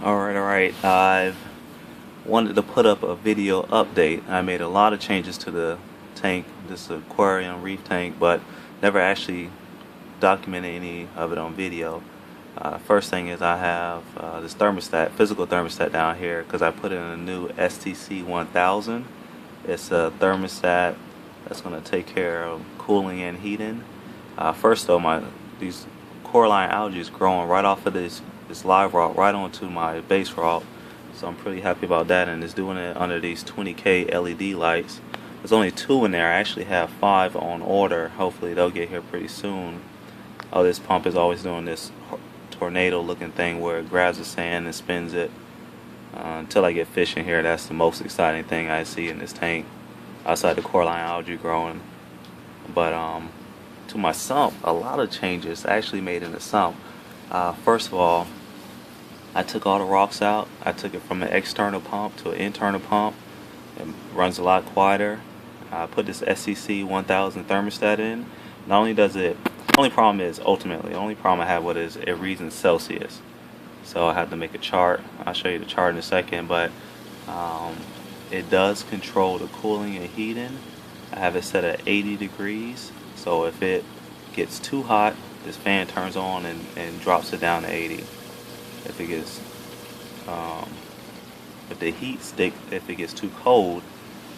Alright. I've wanted to put up a video update. I made a lot of changes to the tank, this aquarium reef tank, but never actually documented any of it on video. First thing is I have this thermostat, physical thermostat down here, because I put in a new STC 1000. It's a thermostat that's going to take care of cooling and heating. First though, these coralline algae is growing right off of this live rock right onto my base rock, so I'm pretty happy about that, and it's doing it under these 20K LED lights. There's only 2 in there. I actually have 5 on order. Hopefully they'll get here pretty soon. Oh, this pump is always doing this tornado looking thing where it grabs the sand and spins it until I get fish in here. That's the most exciting thing I see in this tank outside the coralline algae growing. But to my sump, a lot of changes actually made in the sump. First of all, I took all the rocks out. I took it from an external pump to an internal pump. It runs a lot quieter. I put this SCC 1000 thermostat in. Not only does it, the only problem I have with it is it reads in Celsius. So I have to make a chart. I'll show you the chart in a second, but it does control the cooling and heating. I have it set at 80 degrees. So if it gets too hot, this fan turns on and drops it down to 80. If it gets if it gets too cold,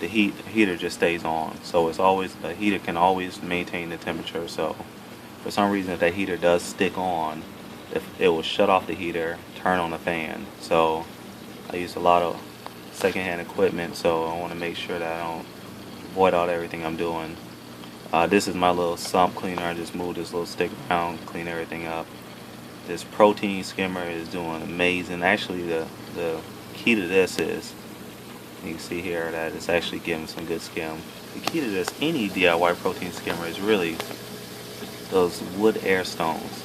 the heater just stays on. So it's always, the heater can always maintain the temperature. So for some reason, if that heater does stick on, it will shut off the heater, turn on the fan. So I use a lot of secondhand equipment, so I want to make sure that I don't void out everything I'm doing. This is my little sump cleaner. I just moved this little stick around, clean everything up. This protein skimmer is doing amazing. Actually, the key to this is, you can see here that it's actually giving some good skim. The key to this, any DIY protein skimmer, is really those wood air stones.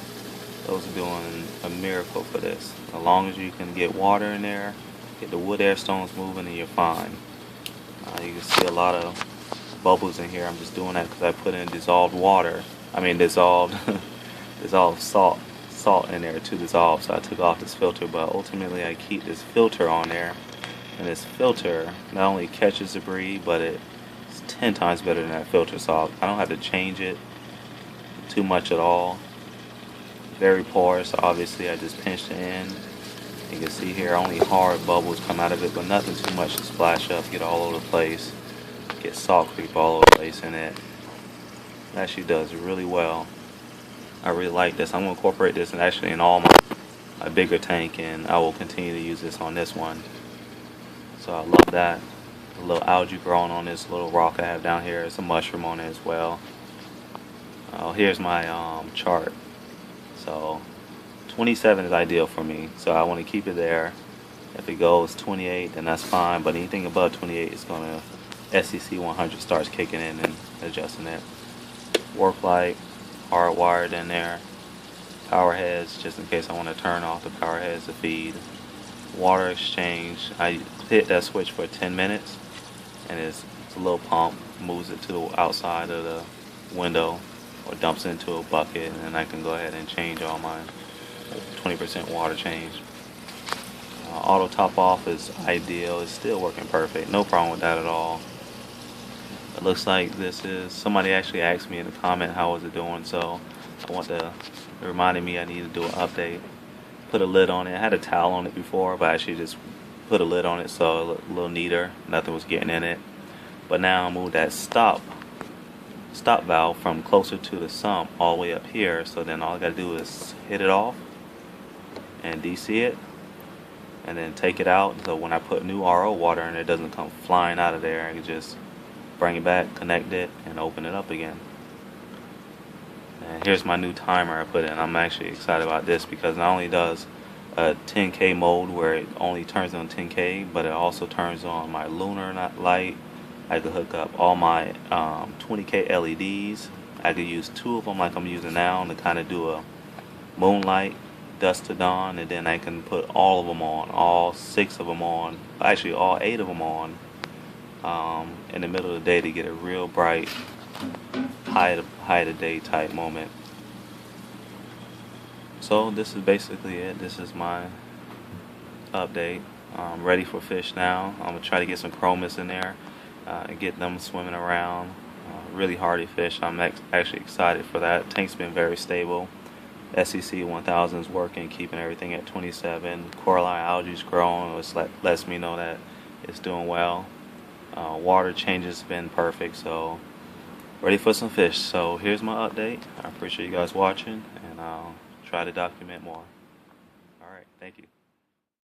Those are doing a miracle for this. As long as you can get water in there, get the wood air stones moving, and you're fine. You can see a lot of bubbles in here. I'm just doing that because I put in dissolved water. Dissolved salt in there to dissolve. So I took off this filter, but ultimately I keep this filter on there. And this filter not only catches debris, but it's 10 times better than that filter. So I don't have to change it too much at all. Very porous. Obviously I just pinched it in. You can see here only hard bubbles come out of it, but nothing too much to splash up, get all over the place, get salt creep all over the place in it. It actually does really well. I really like this. I'm going to incorporate this in all my bigger tank, and I will continue to use this on this one. So I love that. A little algae growing on this little rock I have down here. There's a mushroom on it as well. Here's my chart. So 27 is ideal for me, so I want to keep it there. If it goes 28, then that's fine, but anything above 28 is going to, SCC 100 starts kicking in and adjusting it. Work light, hardwired in there. Power heads, just in case I want to turn off the power heads to feed. Water exchange, I hit that switch for 10 minutes, and it's a little pump, moves it to the outside of the window, or dumps it into a bucket, and then I can go ahead and change all my 20% water change. Auto top off is ideal. It's still working perfect. No problem with that at all. It looks like this is, somebody actually asked me in the comment how was it doing, so it reminded me I need to do an update. Put a lid on it. I had a towel on it before, but I actually just put a lid on it so it looked a little neater. Nothing was getting in it. But now I moved that stop valve from closer to the sump all the way up here, so then all I gotta do is hit it off and DC it, and then take it out, so when I put new RO water in, it doesn't come flying out of there. I can just bring it back, connect it, and open it up again. And here's my new timer I put in. I'm actually excited about this because not only does a 10K mode where it only turns on 10K, but it also turns on my lunar light. I could hook up all my 20K LEDs. I could use 2 of them like I'm using now to kind of do a moonlight, dusk to dawn, and then I can put all of them on, all 6 of them on, actually all 8 of them on in the middle of the day to get a real bright, high of day type moment. So this is basically it. This is my update. I'm ready for fish now. I'm going to try to get some chromis in there and get them swimming around. Really hardy fish. I'm actually excited for that. Tank's been very stable. SEC 1000 is working, keeping everything at 27. Coralline algae's growing, which lets me know that it's doing well. Water changes been perfect, so ready for some fish. So here's my update. I appreciate you guys watching, and I'll try to document more. Alright, thank you.